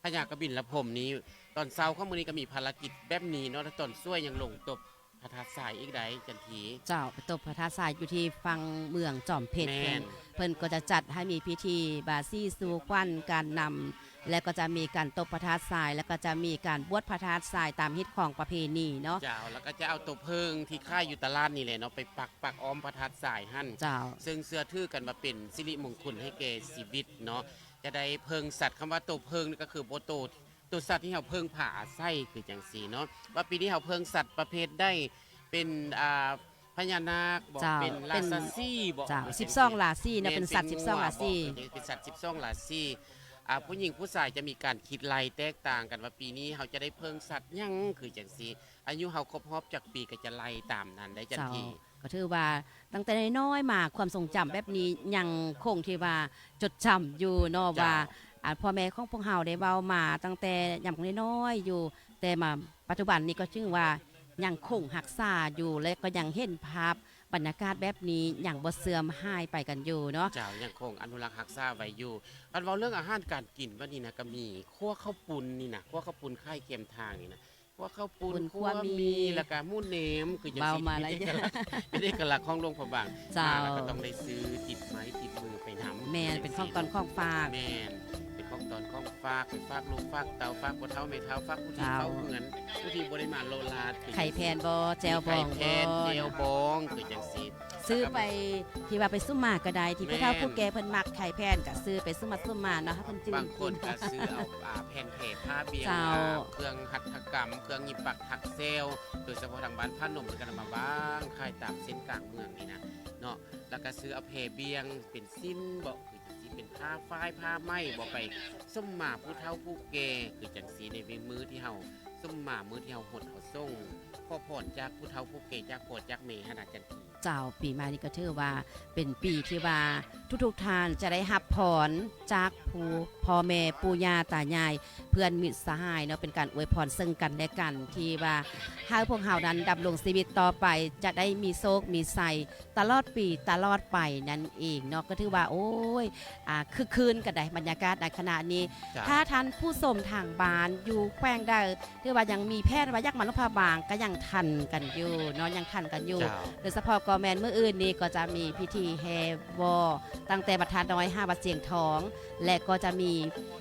พญากบิลพรหมนี้ ตอนเช้าข้อมูลนี้ก็มีภารกิจแบบนี้เนาะแล้วตอนช่วยยังลงตบพระธาตุทรายอีกใดจันที เจ้าไปตบพระธาตุทรายอยู่ที่ฟังเมืองจอมเพชร แม่น เพิ่นก็จะจัดให้มีพิธีบาซี่สู่ควันการนำและก็จะมีการตบพระธาตุทราย แล้วก็จะมีการบวชพระธาตุทรายตามฮิตของประเพณีเนาะ เจ้าแล้วก็จะเอาตัวเพิงที่ค่ายอยู่ตลาดนี่แหละเนาะไปปักอ้อมพระธาตุทรายหั่น เจ้า ซึ่งเสื้อทื่อกันมาเป็นสิริมงคลให้แก่ชีวิตเนาะจะได้เพิงสัตว์คำว่าตัวเพิงนี่ก็คือโบโตตัวสัตว์ที่เราเพิงผ่าไส้คือจังสีเนาะว่าปีนี้เราเพิงสัตว์ประเภทได้เป็นพญานาคบอก เจ้า เป็นลาซาซี่บอก เจ้า เป็น 12ราศีนะเป็นสัตว์12ราศี เป็นสัตว์12ราศีผู้หญิงผู้ชายจะมีการคิดไล่แตกต่างกันว่าปีนี้เขาจะได้เพิงสัตว์ยังคือจังสีอายุเขาครบรอบจากปีก็จะไล่ตามนั้นได้จัน เจ้า ที ก็ถือว่าตั้งแต่น้อยๆมาความทรงจำแบบนี้ยังคงที่ว่าจดจำอยู่เนาะว่าพ่อแม่ของพวกเฮาได้เว้ามาตั้งแต่ยังน้อยๆอยู่ แต่มาปัจจุบันนี้ก็จึงว่ายังคงรักษาอยู่และก็ยังเห็นภาพบรรยากาศแบบนี้อย่างบ่เสื่อมหายไปกันอยู่เนาะ เจ้ายังคงอนุรักษ์รักษาไว้อยู่อันเว้าเรื่องอาหารการกินว่านี่นะก็มีคั่วข้าวปุ้นนี่นะคั่วข้าวปุ้นไข่เค็มทางนี่นะคั่วข้าวปุ้น คั่วมี แล้วก็หมูเนมคือจัง เบา ซี่ มาแล้ว เป็นเอกลักษณ์ของหลวงพระบาง เจ้า แล้วก็ต้องได้ซื้อติดไม้ติดมือไปนำ แม่นเป็นของตอนของฝาก แม่นเป็นของตอนของฝากไปฝากลูกฝากเต่าฝากบ่เฒ่าแม่เฒ่าฝากผู้ที่ เจ้า เข้าเหมือนผู้ที่บ่ได้มาโลลาด ไข่แพนบ่แจวบอง ไข่แพ บ่ นแจวบองคือจังซี่ ซื้อไปที่ว่าไปซุ่มหมากก็ได้ที่ผู้เฒ่า แม่น ผู้แก่เพิ่นมักไข่แพนก็ซื้อไปซุ่มมาซุ่มมาเนาะถ้าเพิ่นจื้อบ างคนก็ซื้อเอาแผ่นเพจผ้าเบียง เจ้า เครื่องหัตถกรรม เครื่องหยิบปักถักเซลโดยเฉพาะทางบ้านผ้าหนุ่มกันมาบ้างค่ายตามเส้นกลางเมืองนี่นะเนาะแล้วก็ซื้อเอาเพเบียงเป็นสิ้นบอกคือจังสีเป็นผ้าฝ้ายผ้าไหมบอกไปส้มหมาผู้เฒ่าผู้แก่คือจังสีในมือที่เฮาส้มหมามือที่เฮาหดเฮาส่งพ่อพรจากผู้เฒ่าผู้แก่จากโปรดจากเมหนาจันที เจ้าปีใหม่นี้ก็ถือว่าเป็นปีที่ว่าทุกๆท่านจะได้รับพรจากผู้พ่อแม่ปู่ย่าตายายเพื่อนมิตรสหายเนาะเป็นการอวยพรซึ่งกันและกันที่ว่าให้พวกเฮานั้นดำรงชีวิตต่อไปจะได้มีโชคมีใสตลอดปีตลอดไปนั่นเองเนาะก็ถือว่าโอ้ยคือคืนกันได้บรรยากาศในขณะนี้ ถ้าท่านผู้ชมทางบ้านอยู่แขวงใดที่ว่ายังมีแพทย์ว่ายักษ์มาลพาบางก็ยังทันกันอยู่เนาะยังทันกันอยู่ เจ้า โดยเฉพาะกอแมนเมื่ออื่นนี้ก็จะมีพิธีแฮวอตั้งแต่วัดทานน้อย5วัดเสียงทอง และก็จะมี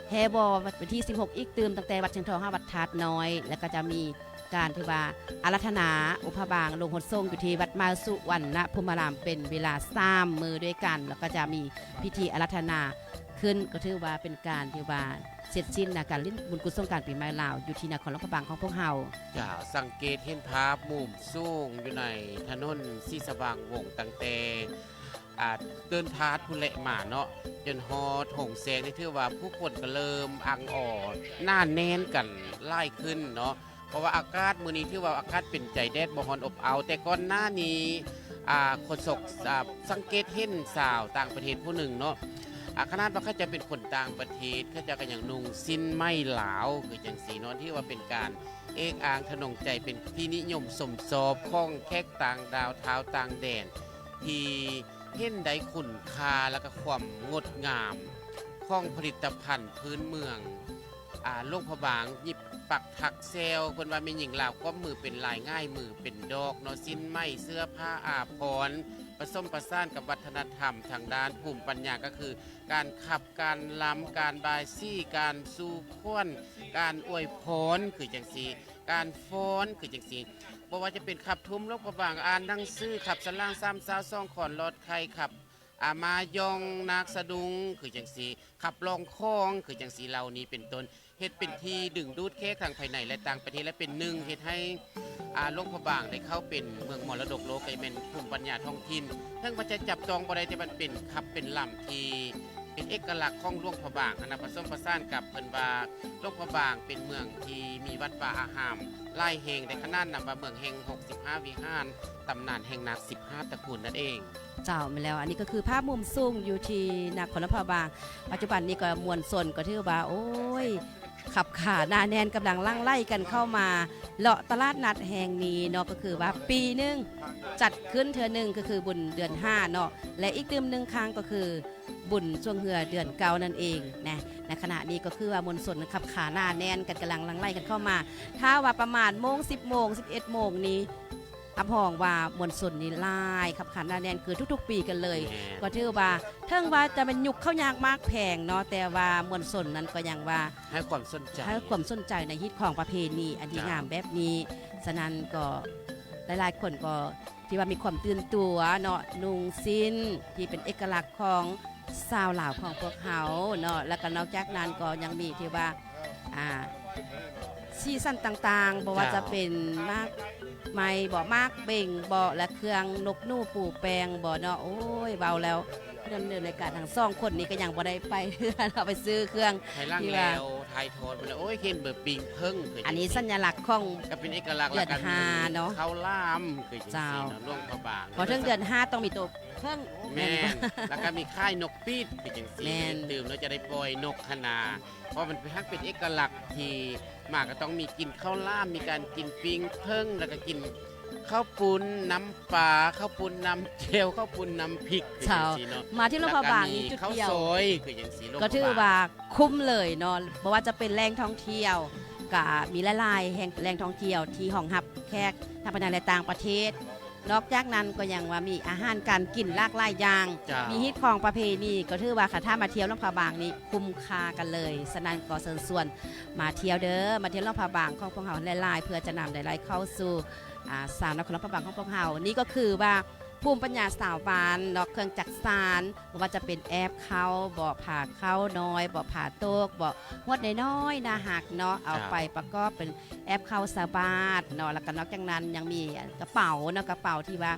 แฮวอวันที่ 16 อีกตื่มตั้งแต่วัดเชียงทอง5วัดทาดน้อย และก็จะมีการที่ว่าอารัธนาอุปบางลงหดทรงอยู่ที่วัดมาสุวรรณภูมิรามเป็นเวลา3 มือด้วยกัน แล้วก็จะมีพิธีอารัธนาขึ้นก็ถือว่าเป็นการที่ว่าเสร็จสิ้นนะการลิ้นบุญกุศลการปีใหม่ลาวอยู่ที่นครหลวงพระบางของพวกเฮา จ้าสังเกตเห็นภาพมุมสูงอยู่ในถนนสีสว่างวงตั้งแต่เดินพาดพุ่นแหละมาเนาะจนฮอดหงแสงนี่ถือว่าผู้คนก็เริ่มอังอ่อหน้าแน่นกันไล่ขึ้นเนาะเพราะว่าอากาศมื้อนี้ถือว่าอากาศเป็นใจแดดบ่ฮ้อนอบอ้าวแต่ก่อนหน้านี้คนศกสังเกตเห็นสาวต่างประเทศผู้หนึ่งเนาะ ขนาดว่าเขาจะเป็นคนต่างประเทศเขาจะก็อย่างนุ่งสิ้นไม่หลาวคือจังสีเนาะที่ว่าเป็นการเอกอ้างทนงใจเป็นที่นิยมสมสอบของแขกต่างดาวเท้าวต่างแดนที่เห็นได้คุณค่าและก็ความงดงามของผลิตภัณฑ์พื้นเมืองโลกพะบางหยิบปักถักเซลคนว่ามีหญิงลาวก็มือเป็นลายง่ายมือเป็นดอกเนาะสิ้นไม้เสื้อผ้าอาภรณ์ผสมประสานกับวัฒนธรรมทางด้านภูมิปัญญาก็คือ การขับการล้ำการบายซี่การสู้ข้วนการอวยพรคือจังสีการฟ้อนคือจังสีบ่ว่าจะเป็นขับทุ่มลกพะบางอ่านหนังสือขับสล่างซ้ำซาวซ่องขอนลอดไข่ขับมายองนาคสะดุงคือจังสีขับลองคองคือจังสีเหล่านี้เป็นต้นเฮ็ดเป็นที่ดึงดูดแขกทางภายในและต่างประเทศและเป็นหนึ่งเฮ็ดให้ลงพะบางได้เข้าเป็นเมืองมรดกโลกไอแมนภูมิปัญญาท้องถิ่นทั้งว่าจะจับจองบ่ได้แต่มันเป็นขับเป็นลำที่เป็นเอกลักษณ์ของหลวงพะบางผสมผสานกับเพิ่นว่าหลวงพะบางเป็นเมืองที่มีวัดวาอารามหลายแห่งได้ขนาดนำว่าเมืองแห่ง65วิหารตำนานแห่งนัก15ตระกูลนั่นเองเจ้ามาแล้วอันนี้ก็คือภาพมุมสูงอยู่ที่นครพะบางปัจจุบันนี้ก็มวลชนก็ถือว่าโอ้ยขับขาหน้าแน่นกำลังลั่งไล่กันเข้ามาเลาะตลาดนัดแห่งนี้เนาะก็คือว่าปีนึงจัดขึ้นเทื่อนึงก็คือบุญเดือน5เนาะและอีกเดือนนึงครั้งก็คือบุญช่วงเหือเดือนเก้านั่นเองนะในขณะนี้ก็คือว่ามวลชนขับขาหน้าแน่นกันกำลังลั่งไล่กันเข้ามาถ้าว่าประมาณโมง10โมง11โมงนี้อับห้องว่ามวลชนนี่ไล่ขับขาหน้าแน่นคือทุกๆปีกันเลยก็ถือว่าเทิงว่าจะเป็นยุคเข้ายากมากแพงเนาะแต่ว่ามวลชนนั้นก็ยังว่าให้ความสนใจในฮิตของประเพณีอันดีงามแบบนี้ฉะนั้นก็หลายๆคนก็ที่ว่ามีความตื่นตัวเนาะนุ่งสิ้นที่เป็นเอกลักษณ์ของชาวลาวของพวกเขาเนาะแล้วก็นอกจากนั้นก็ยังมีที่ว่าซีซั่นต่างๆบอกว่าจะเป็นมากไม้บ่มากเบ่งบ่และเครื่องนกนู่ปูแปงบ่เนาะโอ้ยเบาแล้วดำเนินรายการทางซ่องคนนี้ก็ยังบ่ได้ไปเราไปซื้อเครื่องไทยล่างแล้วไทยโทนไปแล้วโอ้ยเห็นเบอร์ปิงเพิ่งอันนี้สัญลักษณ์ของก็เป็นเอกลักษณ์เดือน5เนาะเขาล่ามคือจังซี่เนาะล่วงพะบางพอถึงเดือน5ต้องมีตัวเพิ่งแม่แล้วก็มีค่ายนกปีดคือจังซี่ดื่มแล้วจะได้ปล่อยนกขนาเพราะมันเป็นเอกลักษณ์ที่มากก็ต้องมีกินข้าวล่ามมีการกินปิงเพิ่งแล้วก็กินข้าวปุ้นน้ำปลาข้าวปุ้นน้ำเจลข้าวปุ้นน้ำพริกคือจังซี่เนาะมาที่โรงพยาบาลนี้จุดเดียวข้าวซอยคือจังซี่ก็ถือว่าคุ้มเลยเนาะเพราะว่าจะเป็นแหล่งท่องเที่ยวก็มีหลายๆแห่งแหล่งท่องเที่ยวที่ห้องรับแขกทางภายในและต่างประเทศนอกจากนั้นก็ยังว่ามีอาหารการกินหลากหลายอย่างมีฮิตของประเพณีก็ถือว่าถ้ามาเที่ยวโรงพยาบาลนี้คุ้มค่ากันเลยฉะนั้นก็เชิญชวนมาเที่ยวเด้อมาเที่ยวโรงพยาบาลของพวกเราหลายๆเพื่อจะนำหลายๆเข้าสู่สาวนครพะบางของพวกเรานี่ก็คือว่าภูมิปัญญาสาวบ้านเนาะเครื่องจักสานว่าจะเป็นแอบเข้าบ่อผ่าเข้าน้อยบ่อผ่าโต๊กบ่อหวดน้อยๆนะหักเนาะเอาไปประกอบเป็นแอบเข้าสาวบ้านเนาะแล้วก็นอกจากนั้นยังมีกระเป๋าเนาะกระเป๋าที่ว่า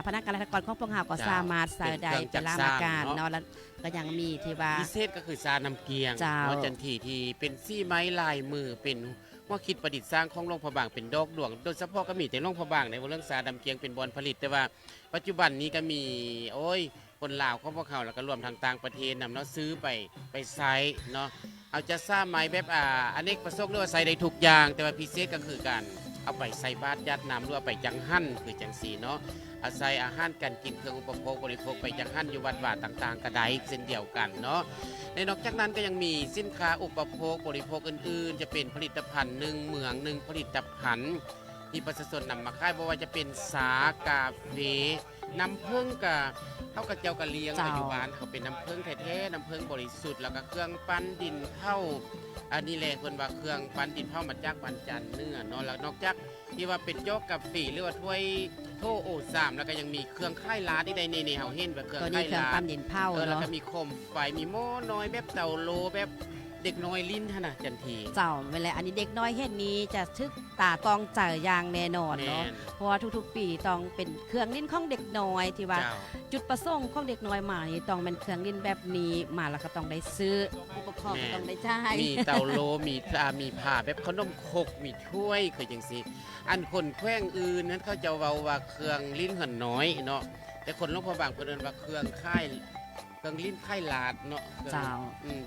พนักงานราชการของพวกเราก็สามารถใส่ได้เป็นราชการเนาะแล้วก็ยังมีที่ว่าพิเศษก็คือซาน้ำเกียงเนาะจันทีที่เป็นซี่ไม้ลายมือเป็นว่าคิดประดิษฐ์สร้างของโรงพะบางเป็นดอกดวงโดยเฉพาะก็มีแต่โรงพะบางในเรื่องซาดำเกียงเป็นบอลผลิตแต่ว่าปัจจุบันนี้ก็มีโอ้ยคนลาวของพวกเขาแล้วก็รวมทางต่างประเทศนำเนาะซื้อไปใช้เนาะเอาจะสร้างไม้แบบอเนกประสงค์หรือว่าใส่ได้ทุกอย่างแต่ว่าพิเศษก็คือการเอาไปใส่บาตรยัดน้ำหรือว่าไปจังหั่นคือจังสีเนาะอาศัยอาหารการกินเครื่องอุปโภคบริโภคไปจังหั่นอยู่วัดว่าต่างๆกระไดเช่นเดียวกันเนาะในนอกจากนั้นก็ยังมีสินค้าอุปโภคบริโภคอื่นๆจะเป็นผลิตภัณฑ์หนึ่งเมืองหนึ่งผลิตภัณฑ์ที่ประชาชนนำมาขายบ่ว่าจะเป็นสากาแฟน้ำผึ้งกับเขากระเจ้ากระเลียงปัจจุบันเขาเป็นน้ำผึ้งแท้ๆน้ำผึ้งบริสุทธิ์แล้วก็เครื่องปั้นดินเผาอันนี้แหละคนว่าเครื่องปั้นดินเผามาจากบันจันเนื้อเนาะแล้วนอกจากที่ว่าเป็นโจ๊กกับฝีหรือว่าถ้วยโถโอซามแล้วก็ยังมีเครื่องค่ายลาที่ได้ในเฮาเห็นแบบเครื่องค่ายลาปั้นดินเผาแล้วก็มีโคมไฟมีหม้อน้อยแบบเตาโลแบบเด็กน้อยลิ้นท่านะจันทีเจ้าเวลาอันนี้เด็กน้อยเห็นนี้จะทึกตาต้องเจออย่างแน่นอนเนาะเพราะว่าทุกๆปีต้องเป็นเครื่องลิ้นของเด็กน้อยที่ว่าจุดประสงค์ของเด็กน้อยมานี่ต้องเป็นเครื่องลิ้นแบบนี้มาแล้วก็ต้องได้ซื้อผู้ปกครองก็ต้องได้จ่ายมีเตาโลมีผ้าแบบขนมครกมีถ้วยคือจังซี่อันคนแขว้งอื่นนั้นเขาจะเว้าว่าเครื่องลิ้นหันน้อยเนาะแต่คนโรงพยาบาลเพิ่นเอิ้นว่าเครื่องค่าย เครื่องลิ้นไข่ลาดเนาะเครื่อง เจ้า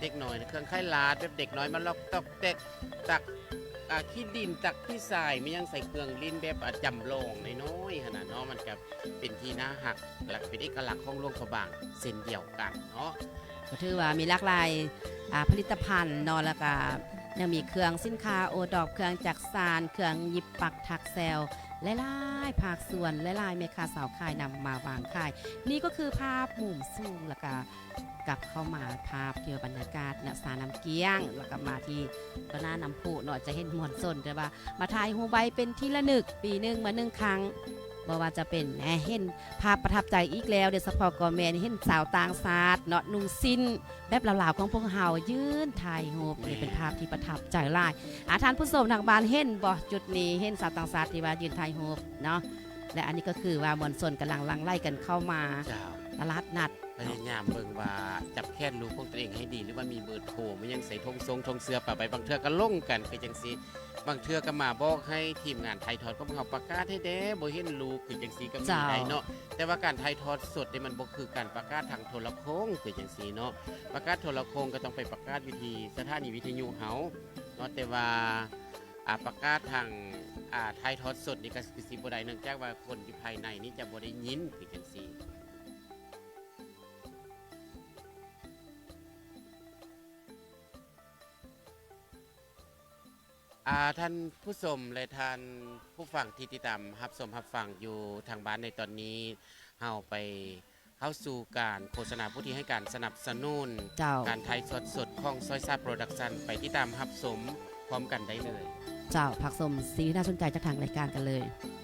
เด็กน้อยนะเครื่องไข่ลาดแบบเด็กน้อยมาลอกตอกแตกตักขี้ดินตักขี้ทรายไม่ยังใส่เครื่องลิ้นแบบจำลองน้อยๆขนาดเนาะมันกับเป็นที่น่าหักและเป็นเอกลักษณ์ของหลวงพระบางเส้นเดียวกันเนาะ ก็ถือว่ามีหลากหลายผลิตภัณฑ์เนาะแล้วก็ยังมีเครื่องสินค้าโอดอปเครื่องจักสานเครื่องยิบปักถักแซลหลายๆภาคส่วนหลายๆเมคาสาวขายนำมาวางขายนี่ก็คือภาพมุมสูงแล้วก็กลับเข้ามาภาพเกี่ยวบรรยากาศณสาน้ำเกี้ยงแล้วก็มาที่ก็หน้าน้ำพุเนาะจะเห็นมวลสนแต่ว่ามาถ่ายรูปไว้เป็นที่ละนึกปีหนึงมาหนึ่งครั้งบ่ว่าจะเป็นเห็นภาพประทับใจอีกแล้วเดยวเฉพาะกอแมนเห็นสาวต่างชาติเนาะนุ่งสิ้นแบบเหล่าๆของพวกเฮายืนถ่ายรูปนี่เป็นภาพที่ประทับใจหลายท่านผู้ชมทางบ้านเห็นบ่จุดนี้เห็นสาวต่างชาติที่ว่ายืนถ่ายรูปเนาะและอันนี้ก็คือว่ามวลชนกำลังลังไล่กันเข้ามา เจ้า ตลาดนัด พยายามเบิ่งว่าจับแค่นรู้ของตัวเองให้ดีหรือว่ามีเบอร์โทรมันยังใส่ธงทรงธงเสือป่ะไปบางเทื่อก็ลงกันคือจังซี่บางเทื่อก็มาบอกให้ทีมงานไทยทอดก็มาประกาศให้เด้บ่เห็นรู้คือจังซี่ก็มีได้เนาะแต่ว่าการไทยทอดสดนี่มันบ่คือการประกาศทางโทรโข่งคือจังซี่เนาะประกาศโทรโข่งก็ต้องไปประกาศวิธีสถานีวิทยุเฮาเนาะแต่ว่าประกาศทางไทยทอดสดนี่ก็คือสิบ่ได้เนื่องจากว่าคนอยู่ภายในนี่จะบ่ได้ยินคือจังซี่ ท่านผู้ชมและท่านผู้ฟังที่ติดตามรับชมรับฟังอยู่ทางบ้านในตอนนี้เฮาไปเข้าสู่การโฆษณาผู้ที่ให้การสนับสนุน เจ้า การถ่ายสดสดของซอยซาโปรดักชันไปติดตามรับชมพร้อมกันได้เลย เจ้าผักสมสีน่าสนใจจากทางรายการกันเลย ค